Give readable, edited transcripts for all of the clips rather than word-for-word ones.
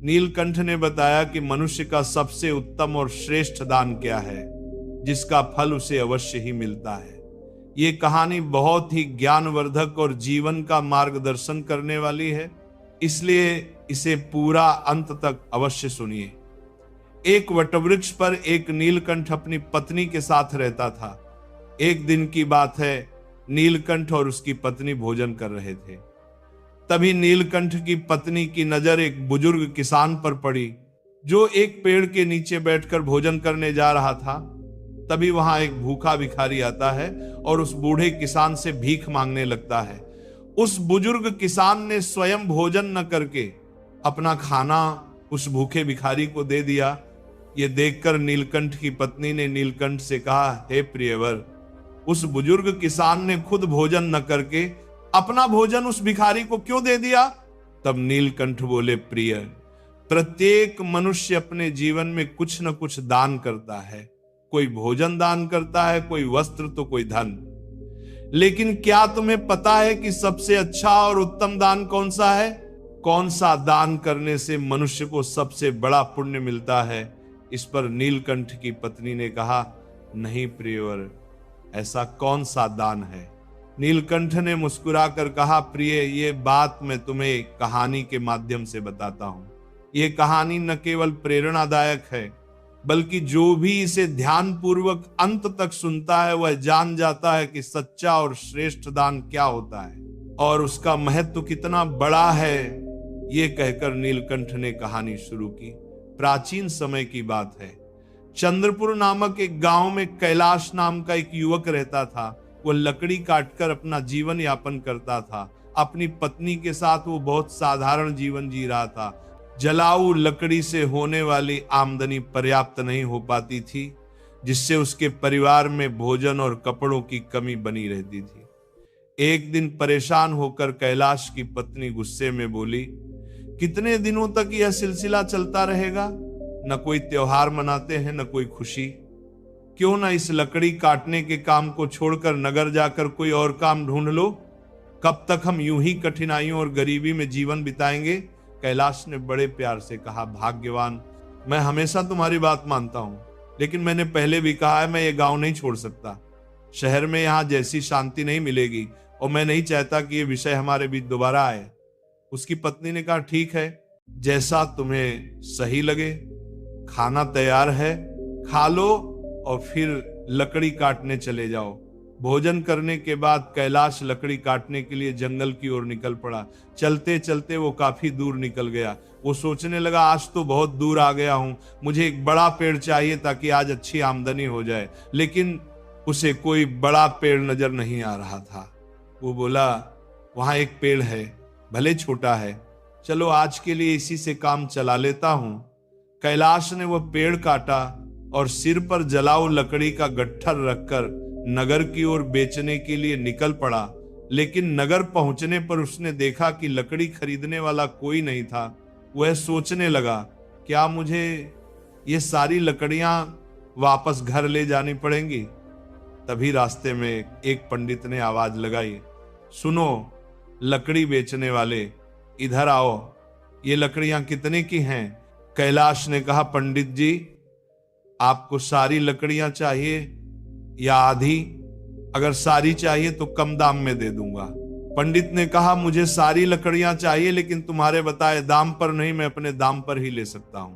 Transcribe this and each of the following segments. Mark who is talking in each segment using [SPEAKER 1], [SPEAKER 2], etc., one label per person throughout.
[SPEAKER 1] नीलकंठ ने बताया कि मनुष्य का सबसे उत्तम और श्रेष्ठ दान क्या है, जिसका फल उसे अवश्य ही मिलता है। ये कहानी बहुत ही ज्ञानवर्धक और जीवन का मार्गदर्शन करने वाली है, इसलिए इसे पूरा अंत तक अवश्य सुनिए। एक वटवृक्ष पर एक नीलकंठ अपनी पत्नी के साथ रहता था। एक दिन की बात है, नीलकंठ और उसकी पत्नी भोजन कर रहे थे। तभी नीलकंठ की पत्नी की नजर एक बुजुर्ग किसान पर पड़ी, जो एक पेड़ के नीचे बैठकर भोजन करने जा रहा था। तभी वहां एक भूखा भिखारी आता है और उस बूढ़े किसान से भीख मांगने लगता है। उस बुजुर्ग किसान ने स्वयं भोजन न करके अपना खाना उस भूखे भिखारी को दे दिया। ये देखकर नीलकंठ की पत्नी ने नीलकंठ से कहा, हे प्रियवर, उस बुजुर्ग किसान ने खुद भोजन न करके अपना भोजन उस भिखारी को क्यों दे दिया? तब नीलकंठ बोले, प्रिय, प्रत्येक मनुष्य अपने जीवन में कुछ न कुछ दान करता है। कोई भोजन दान करता है, कोई वस्त्र तो कोई धन। लेकिन क्या तुम्हें पता है कि सबसे अच्छा और उत्तम दान कौन सा है? कौन सा दान करने से मनुष्य को सबसे बड़ा पुण्य मिलता है? इस पर नीलकंठ की पत्नी ने कहा, नहीं प्रियवर, ऐसा कौन सा दान है? नीलकंठ ने मुस्कुराकर कहा, प्रिय, ये बात मैं तुम्हें कहानी के माध्यम से बताता हूं। ये कहानी न केवल प्रेरणादायक है, बल्कि जो भी इसे ध्यान पूर्वक अंत तक सुनता है वह जान जाता है कि सच्चा और श्रेष्ठ दान क्या होता है और उसका महत्व कितना बड़ा है। ये कहकर नीलकंठ ने कहानी शुरू की। प्राचीन समय की बात है। चंद्रपुर नामक एक गांव में कैलाश नाम का एक युवक रहता था। वह लकड़ी काटकर अपना जीवन यापन करता था। अपनी पत्नी के साथ वो बहुत साधारण जीवन जी रहा था। जलाऊ लकड़ी से होने वाली आमदनी पर्याप्त नहीं हो पाती थी, जिससे उसके परिवार में भोजन और कपड़ों की कमी बनी रहती थी। एक दिन परेशान होकर कैलाश की पत्नी गुस्से में बोली, कितने दिनों तक यह सिलसिला चलता रहेगा? न कोई त्योहार मनाते हैं, न कोई खुशी। क्यों न इस लकड़ी काटने के काम को छोड़कर नगर जाकर कोई और काम ढूंढ लो? कब तक हम यूं ही कठिनाइयों और गरीबी में जीवन बिताएंगे? कैलाश ने बड़े प्यार से कहा, भाग्यवान, मैं हमेशा तुम्हारी बात मानता हूं, लेकिन मैंने पहले भी कहा है, मैं ये गांव नहीं छोड़ सकता। शहर में यहां जैसी शांति नहीं मिलेगी और मैं नहीं चाहता कि ये विषय हमारे बीच दोबारा आए। उसकी पत्नी ने कहा, ठीक है, जैसा तुम्हें सही लगे। खाना तैयार है, खा लो और फिर लकड़ी काटने चले जाओ। भोजन करने के बाद कैलाश लकड़ी काटने के लिए जंगल की ओर निकल पड़ा। चलते चलते वो काफी दूर निकल गया। वो सोचने लगा, आज तो बहुत दूर आ गया हूं, मुझे एक बड़ा पेड़ चाहिए ताकि आज अच्छी आमदनी हो जाए। लेकिन उसे कोई बड़ा पेड़ नजर नहीं आ रहा था। वो बोला, वहां एक पेड़ है, भले छोटा है, चलो आज के लिए इसी से काम चला लेता हूं। कैलाश ने वह पेड़ काटा और सिर पर जलाऊ लकड़ी का गट्ठर रखकर नगर की ओर बेचने के लिए निकल पड़ा। लेकिन नगर पहुंचने पर उसने देखा कि लकड़ी खरीदने वाला कोई नहीं था। वह सोचने लगा, क्या मुझे ये सारी लकड़ियां वापस घर ले जानी पड़ेंगी? तभी रास्ते में एक पंडित ने आवाज लगाई, सुनो लकड़ी बेचने वाले, इधर आओ, ये लकड़ियां कितने की हैं? कैलाश ने कहा, पंडित जी, आपको सारी लकड़ियां चाहिए या आधी? अगर सारी चाहिए तो कम दाम में दे दूंगा। पंडित ने कहा, मुझे सारी लकड़ियां चाहिए, लेकिन तुम्हारे बताए दाम पर नहीं, मैं अपने दाम पर ही ले सकता हूं।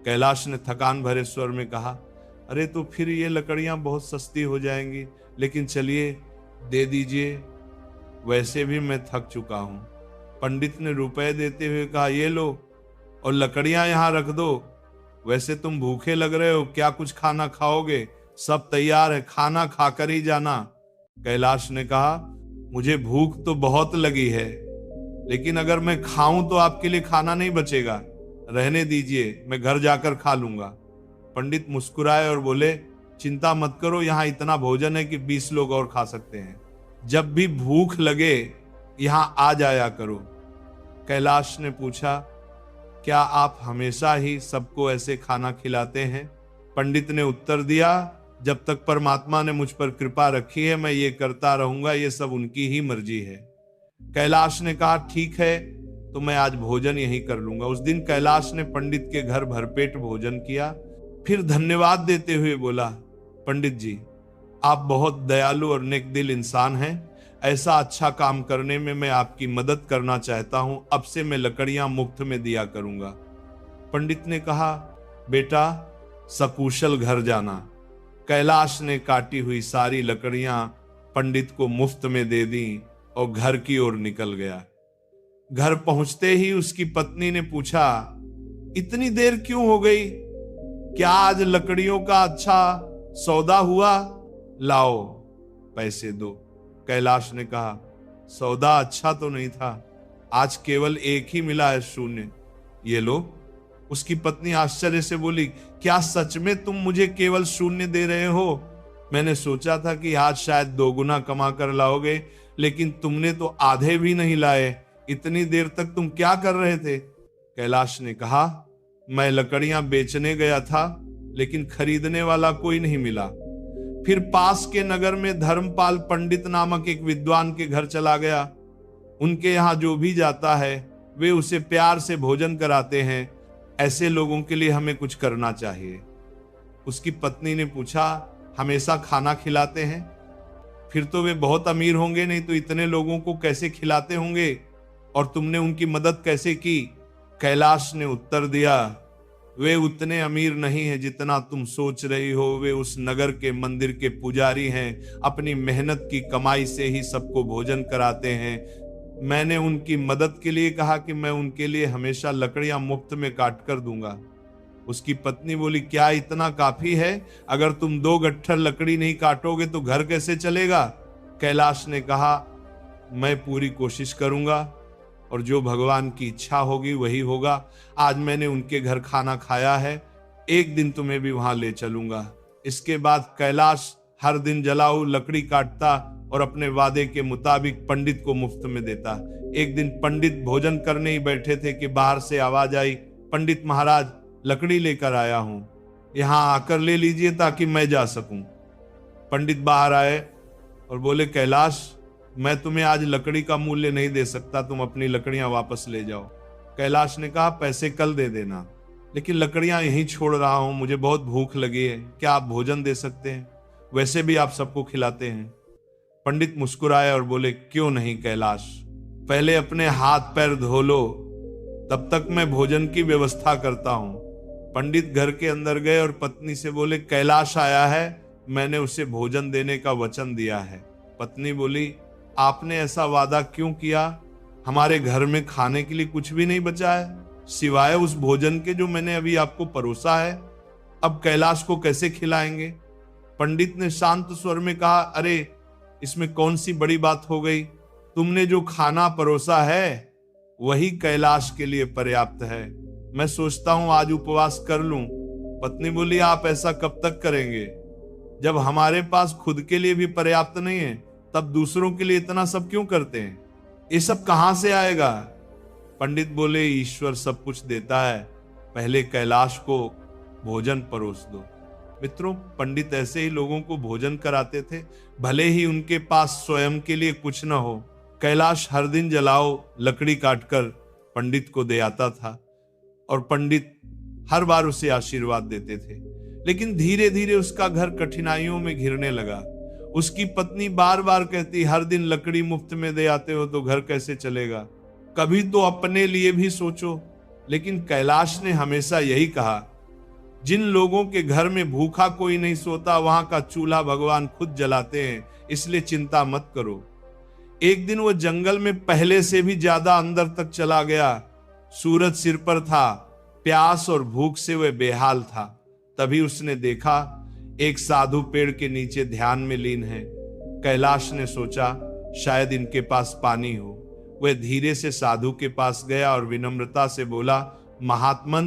[SPEAKER 1] कैलाश ने थकान भरे स्वर में कहा, अरे तो फिर ये लकड़ियां बहुत सस्ती हो जाएंगी, लेकिन चलिए दे दीजिए, वैसे भी मैं थक चुका हूं। पंडित ने रुपए देते हुए कहा, ये लो और लकड़ियां यहां रख दो। वैसे तुम भूखे लग रहे हो, क्या कुछ खाना खाओगे? सब तैयार है, खाना खाकर ही जाना। कैलाश ने कहा, मुझे भूख तो बहुत लगी है, लेकिन अगर मैं खाऊं तो आपके लिए खाना नहीं बचेगा। रहने दीजिए, मैं घर जाकर खा लूंगा। पंडित मुस्कुराए और बोले, चिंता मत करो, यहाँ इतना भोजन है कि 20 लोग और खा सकते हैं। जब भी भूख लगे यहाँ आ जाया करो। कैलाश ने पूछा, क्या आप हमेशा ही सबको ऐसे खाना खिलाते हैं? पंडित ने उत्तर दिया, जब तक परमात्मा ने मुझ पर कृपा रखी है मैं ये करता रहूंगा, ये सब उनकी ही मर्जी है। कैलाश ने कहा, ठीक है, तो मैं आज भोजन यहीं कर लूंगा। उस दिन कैलाश ने पंडित के घर भरपेट भोजन किया, फिर धन्यवाद देते हुए बोला, पंडित जी, आप बहुत दयालु और नेक दिल इंसान हैं। ऐसा अच्छा काम करने में मैं आपकी मदद करना चाहता हूं। अब से मैं लकड़ियां मुफ्त में दिया करूंगा। पंडित ने कहा, बेटा सकुशल घर जाना। कैलाश ने काटी हुई सारी लकड़ियां पंडित को मुफ्त में दे दी और घर की ओर निकल गया। घर पहुंचते ही उसकी पत्नी ने पूछा, इतनी देर क्यों हो गई? क्या आज लकड़ियों का अच्छा सौदा हुआ? लाओ पैसे दो। कैलाश ने कहा, सौदा अच्छा तो नहीं था, आज केवल एक ही मिला है, शून्य। ये लो। उसकी पत्नी आश्चर्य से बोली, क्या सच में तुम मुझे केवल शून्य दे रहे हो? मैंने सोचा था कि आज शायद 2 गुना कमा कर लाओगे, लेकिन तुमने तो आधे भी नहीं लाए। इतनी देर तक तुम क्या कर रहे थे? कैलाश ने कहा, मैं लकड़ियां बेचने गया था, लेकिन खरीदने वाला कोई नहीं मिला। फिर पास के नगर में धर्मपाल पंडित नामक एक विद्वान के घर चला गया। उनके यहाँ जो भी जाता है वे उसे प्यार से भोजन कराते हैं। ऐसे लोगों के लिए हमें कुछ करना चाहिए। उसकी पत्नी ने पूछा, हमेशा खाना खिलाते हैं? फिर तो वे बहुत अमीर होंगे, नहीं तो इतने लोगों को कैसे खिलाते होंगे? और तुमने उनकी मदद कैसे की? कैलाश ने उत्तर दिया, वे उतने अमीर नहीं हैं जितना तुम सोच रही हो। वे उस नगर के मंदिर के पुजारी हैं। अपनी मेहनत की कमाई से ही सबको भोजन कराते हैं। मैंने उनकी मदद के लिए कहा कि मैं उनके लिए हमेशा लकड़ियां मुफ्त में काट कर दूंगा। उसकी पत्नी बोली, क्या इतना काफी है? अगर तुम 2 गट्ठर लकड़ी नहीं काटोगे तो घर कैसे चलेगा? कैलाश ने कहा, मैं पूरी कोशिश करूंगा और जो भगवान की इच्छा होगी वही होगा। आज मैंने उनके घर खाना खाया है, एक दिन तुम्हें भी वहां ले चलूंगा। इसके बाद कैलाश हर दिन जलाऊ लकड़ी काटता और अपने वादे के मुताबिक पंडित को मुफ्त में देता। एक दिन पंडित भोजन करने ही बैठे थे कि बाहर से आवाज आई, पंडित महाराज, लकड़ी लेकर आया हूं, यहां आकर ले लीजिए ताकि मैं जा सकूं। पंडित बाहर आए और बोले, कैलाश, मैं तुम्हें आज लकड़ी का मूल्य नहीं दे सकता, तुम अपनी लकड़ियां वापस ले जाओ। कैलाश ने कहा, पैसे कल दे देना, लेकिन लकड़ियां यहीं छोड़ रहा हूं, मुझे बहुत भूख लगी है, क्या आप भोजन दे सकते हैं? वैसे भी आप सबको खिलाते हैं। पंडित मुस्कुराए और बोले, क्यों नहीं कैलाश, पहले अपने हाथ पैर धो लो, तब तक मैं भोजन की व्यवस्था करता हूं। पंडित घर के अंदर गए और पत्नी से बोले, कैलाश आया है, मैंने उसे भोजन देने का वचन दिया है। पत्नी बोली, आपने ऐसा वादा क्यों किया? हमारे घर में खाने के लिए कुछ भी नहीं बचा है सिवाय उस भोजन के जो मैंने अभी आपको परोसा है। अब कैलाश को कैसे खिलाएंगे? पंडित ने शांत स्वर में कहा, अरे इसमें कौन सी बड़ी बात हो गई? तुमने जो खाना परोसा है वही कैलाश के लिए पर्याप्त है। मैं सोचता हूं आज उपवास कर लूं। पत्नी बोली, आप ऐसा कब तक करेंगे? जब हमारे पास खुद के लिए भी पर्याप्त नहीं है तब दूसरों के लिए इतना सब क्यों करते हैं? ये सब कहां से आएगा? पंडित बोले, ईश्वर सब कुछ देता है, पहले कैलाश को भोजन परोस दो। मित्रों, पंडित ऐसे ही लोगों को भोजन कराते थे, भले ही उनके पास स्वयं के लिए कुछ न हो। कैलाश हर दिन जलाओ लकड़ी काटकर पंडित को दे आता था और पंडित हर बार उसे आशीर्वाद देते थे। लेकिन धीरे धीरे उसका घर कठिनाइयों में घिरने लगा। उसकी पत्नी बार बार कहती, हर दिन लकड़ी मुफ्त में दे आते हो तो घर कैसे चलेगा? कभी तो अपने लिए भी सोचो। लेकिन कैलाश ने हमेशा यही कहा, जिन लोगों के घर में भूखा कोई नहीं सोता वहां का चूल्हा भगवान खुद जलाते हैं, इसलिए चिंता मत करो। एक दिन वो जंगल में पहले से भी ज्यादा अंदर तक चला गया। सूरज सिर पर था, प्यास और भूख से वह बेहाल था। तभी उसने देखा एक साधु पेड़ के नीचे ध्यान में लीन है। कैलाश ने सोचा शायद इनके पास पानी हो। वह धीरे से साधु के पास गया और विनम्रता से बोला, महात्मन,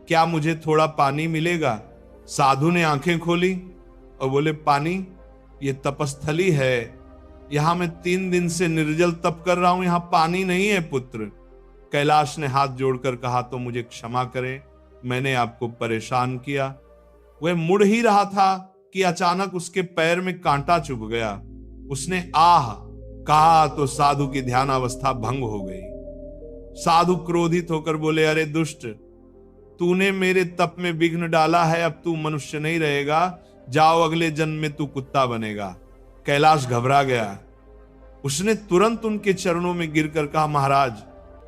[SPEAKER 1] क्या मुझे थोड़ा पानी मिलेगा? साधु ने आंखें खोली और बोले, पानी? ये तपस्थली है, यहां मैं 3 दिन से निर्जल तप कर रहा हूं, यहां पानी नहीं है पुत्र। कैलाश ने हाथ जोड़कर कहा, तो मुझे क्षमा करें, मैंने आपको परेशान किया। वह मुड़ ही रहा था कि अचानक उसके पैर में कांटा चुभ गया। उसने आह कहा तो साधु की ध्यानावस्था भंग हो गई। साधु क्रोधित होकर बोले, अरे दुष्ट, तूने मेरे तप में विघ्न डाला है, अब तू मनुष्य नहीं रहेगा, जाओ अगले जन्म में तू कुत्ता बनेगा। कैलाश घबरा गया। उसने तुरंत उनके चरणों में गिरकर कहा, महाराज,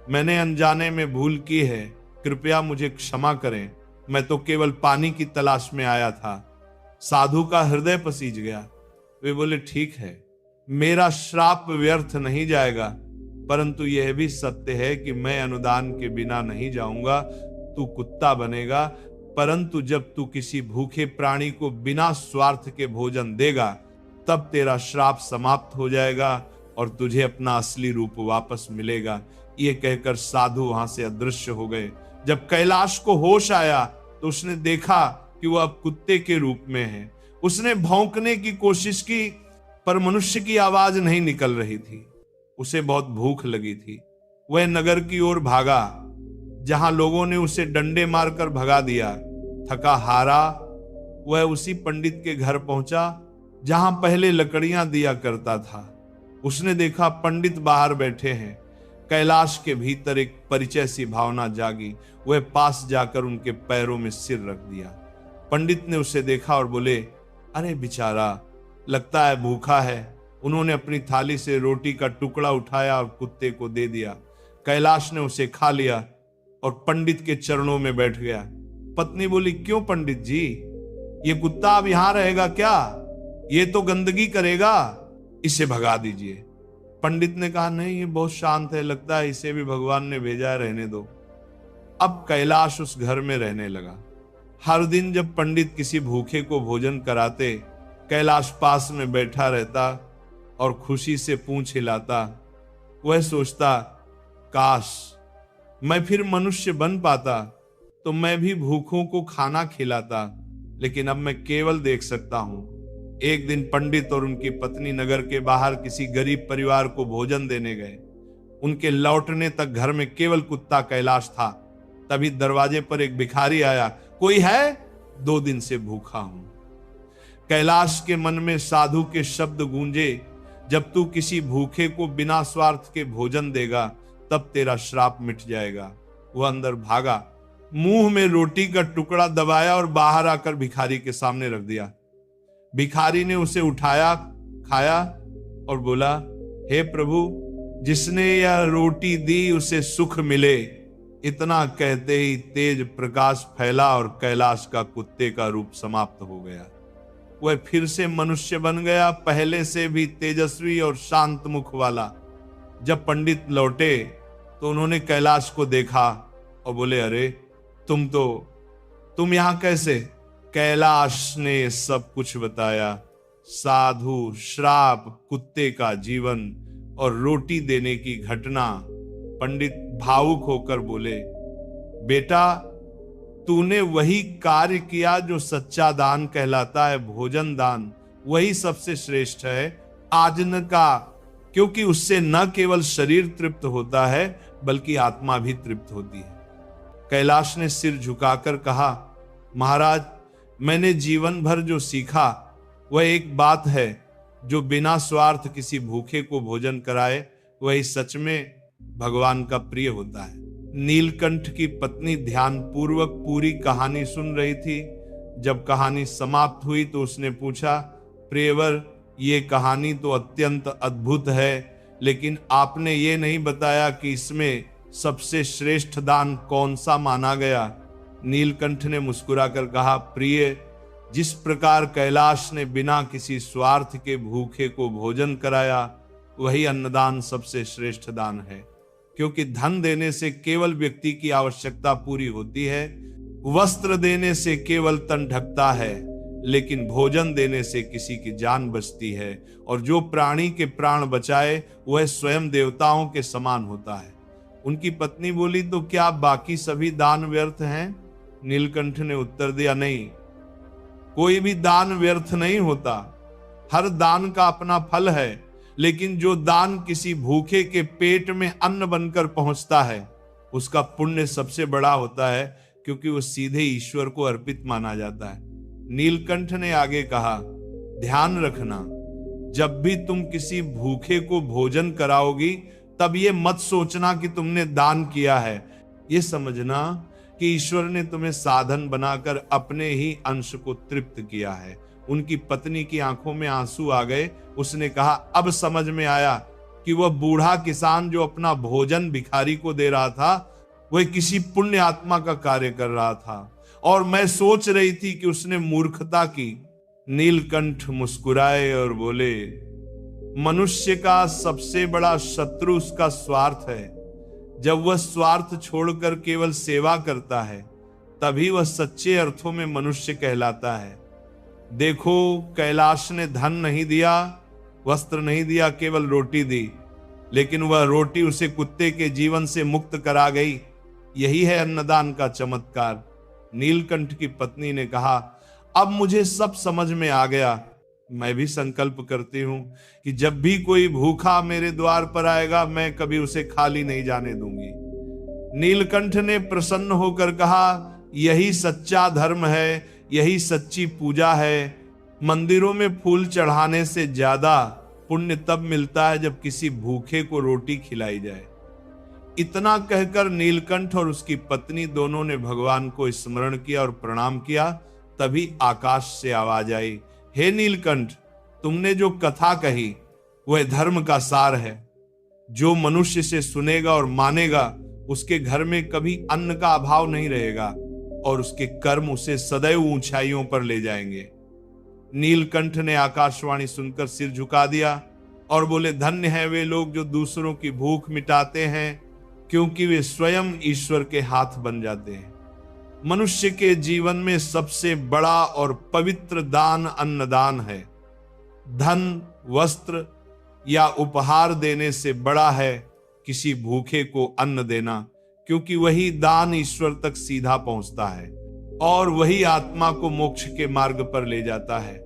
[SPEAKER 1] मैंने अनजाने में भूल की है, कृपया मुझे क्षमा करें, मैं तो केवल पानी की तलाश में आया था। साधु का हृदय पसीज गया। वे बोले, ठीक है, मेरा श्राप व्यर्थ नहीं जाएगा, परंतु यह भी सत्य है कि मैं अनुदान के बिना नहीं जाऊंगा, तू कुत्ता बनेगा, परंतु जब तू किसी भूखे प्राणी को बिना स्वार्थ के भोजन देगा तब तेरा श्राप समाप्त हो जाएगा और तुझे अपना असली रूप वापस मिलेगा। ये कहकर साधु वहां से अदृश्य हो गए। जब कैलाश को होश आया तो उसने देखा कि वह अब कुत्ते के रूप में है। उसने भौंकने की कोशिश की पर मनुष्य की आवाज नहीं निकल रही थी। उसे बहुत भूख लगी थी। वह नगर की ओर भागा जहां लोगों ने उसे डंडे मारकर भगा दिया। थका हारा वह उसी पंडित के घर पहुंचा जहां पहले लकड़ियां दिया करता था। उसने देखा पंडित बाहर बैठे हैं। कैलाश के भीतर एक परिचय सी भावना जागी। वह पास जाकर उनके पैरों में सिर रख दिया। पंडित ने उसे देखा और बोले, अरे बेचारा, लगता है भूखा है। उन्होंने अपनी थाली से रोटी का टुकड़ा उठाया और कुत्ते को दे दिया। कैलाश ने उसे खा लिया और पंडित के चरणों में बैठ गया। पत्नी बोली, क्यों पंडित जी, ये कुत्ता अब यहां रहेगा क्या? ये तो गंदगी करेगा, इसे भगा दीजिए। पंडित ने कहा, नहीं, ये बहुत शांत है, लगता है इसे भी भगवान ने भेजा है, रहने दो। अब कैलाश उस घर में रहने लगा। हर दिन जब पंडित किसी भूखे को भोजन कराते, कैलाश पास में बैठा रहता और खुशी से पूंछ हिलाता। वह सोचता, काश मैं फिर मनुष्य बन पाता तो मैं भी भूखों को खाना खिलाता, लेकिन अब मैं केवल देख सकता हूं। एक दिन पंडित और उनकी पत्नी नगर के बाहर किसी गरीब परिवार को भोजन देने गए। उनके लौटने तक घर में केवल कुत्ता कैलाश था। तभी दरवाजे पर एक भिखारी आया। कोई है? 2 दिन से भूखा हूं। कैलाश के मन में साधु के शब्द गूंजे, जब तू किसी भूखे को बिना स्वार्थ के भोजन देगा तब तेरा श्राप मिट जाएगा। वह अंदर भागा, मुंह में रोटी का टुकड़ा दबाया और बाहर आकर भिखारी के सामने रख दिया। भिखारी ने उसे उठाया, खाया और बोला, हे प्रभु, जिसने यह रोटी दी उसे सुख मिले। इतना कहते ही तेज प्रकाश फैला और कैलाश का कुत्ते का रूप समाप्त हो गया। वह फिर से मनुष्य बन गया, पहले से भी तेजस्वी और शांत मुख वाला। जब पंडित लौटे तो उन्होंने कैलाश को देखा और बोले, अरे तुम यहां कैसे? कैलाश ने सब कुछ बताया। साधु, श्राप, कुत्ते का जीवन और रोटी देने की घटना। पंडित भावुक होकर बोले, बेटा, तूने वही कार्य किया जो सच्चा दान कहलाता है, भोजन दान। वही सबसे श्रेष्ठ है आजन का, क्योंकि उससे न केवल शरीर तृप्त होता है बल्कि आत्मा भी तृप्त होती है। कैलाश ने सिर झुकाकर कहा, महाराज, मैंने जीवन भर जो सीखा वह एक बात है, जो बिना स्वार्थ किसी भूखे को भोजन कराए वही सच में भगवान का प्रिय होता है। नीलकंठ की पत्नी ध्यानपूर्वक पूरी कहानी सुन रही थी। जब कहानी समाप्त हुई तो उसने पूछा, प्रियवर, ये कहानी तो अत्यंत अद्भुत है, लेकिन आपने ये नहीं बताया कि इसमें सबसे श्रेष्ठ दान कौन सा माना गया। नीलकंठ ने मुस्कुराकर कहा, प्रिय, जिस प्रकार कैलाश ने बिना किसी स्वार्थ के भूखे को भोजन कराया, वही अन्नदान सबसे श्रेष्ठ दान है। क्योंकि धन देने से केवल व्यक्ति की आवश्यकता पूरी होती है, वस्त्र देने से केवल तन ढकता है, लेकिन भोजन देने से किसी की जान बचती है, और जो प्राणी के प्राण बचाए वह स्वयं देवताओं के समान होता है। उनकी पत्नी बोली, तो क्या बाकी सभी दान व्यर्थ हैं? नीलकंठ ने उत्तर दिया, नहीं, कोई भी दान व्यर्थ नहीं होता। हर दान का अपना फल है, लेकिन जो दान किसी भूखे के पेट में अन्न बनकर पहुंचता है उसका पुण्य सबसे बड़ा होता है, क्योंकि वो सीधे ईश्वर को अर्पित माना जाता है। नीलकंठ ने आगे कहा, ध्यान रखना, जब भी तुम किसी भूखे को भोजन कराओगी तब ये मत सोचना कि तुमने दान किया है। ये समझना कि ईश्वर ने तुम्हें साधन बनाकर अपने ही अंश को तृप्त किया है। उनकी पत्नी की आंखों में आंसू आ गए। उसने कहा, अब समझ में आया कि वह बूढ़ा किसान जो अपना भोजन भिखारी को दे रहा था, वह किसी पुण्य आत्मा का कार्य कर रहा था, और मैं सोच रही थी कि उसने मूर्खता की। नीलकंठ मुस्कुराए और बोले, मनुष्य का सबसे बड़ा शत्रु उसका स्वार्थ है। जब वह स्वार्थ छोड़कर केवल सेवा करता है, तभी वह सच्चे अर्थों में मनुष्य कहलाता है। देखो, कैलाश ने धन नहीं दिया, वस्त्र नहीं दिया, केवल रोटी दी, लेकिन वह रोटी उसे कुत्ते के जीवन से मुक्त करा गई। यही है अन्नदान का चमत्कार। नीलकंठ की पत्नी ने कहा, अब मुझे सब समझ में आ गया। मैं भी संकल्प करती हूं कि जब भी कोई भूखा मेरे द्वार पर आएगा, मैं कभी उसे खाली नहीं जाने दूंगी। नीलकंठ ने प्रसन्न होकर कहा, यही सच्चा धर्म है, यही सच्ची पूजा है। मंदिरों में फूल चढ़ाने से ज्यादा पुण्य तब मिलता है जब किसी भूखे को रोटी खिलाई जाए। इतना कहकर नीलकंठ और उसकी पत्नी दोनों ने भगवान को स्मरण किया और प्रणाम किया। तभी आकाश से आवाज आई, हे नीलकंठ, तुमने जो कथा कही वह धर्म का सार है। जो मनुष्य से सुनेगा और मानेगा, उसके घर में कभी अन्न का अभाव नहीं रहेगा और उसके कर्म उसे सदैव ऊंचाइयों पर ले जाएंगे। नीलकंठ ने आकाशवाणी सुनकर सिर झुका दिया और बोले, धन्य है वे लोग जो दूसरों की भूख मिटाते हैं, क्योंकि वे स्वयं ईश्वर के हाथ बन जाते हैं। मनुष्य के जीवन में सबसे बड़ा और पवित्र दान अन्नदान है। धन, वस्त्र या उपहार देने से बड़ा है किसी भूखे को अन्न देना, क्योंकि वही दान ईश्वर तक सीधा पहुंचता है और वही आत्मा को मोक्ष के मार्ग पर ले जाता है।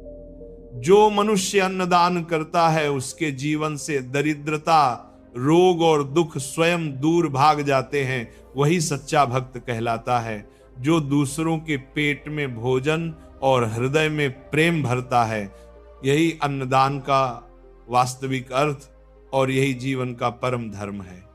[SPEAKER 1] जो मनुष्य अन्नदान करता है, उसके जीवन से दरिद्रता, रोग और दुख स्वयं दूर भाग जाते हैं। वही सच्चा भक्त कहलाता है, जो दूसरों के पेट में भोजन और हृदय में प्रेम भरता है। यही अन्नदान का वास्तविक अर्थ और यही जीवन का परम धर्म है।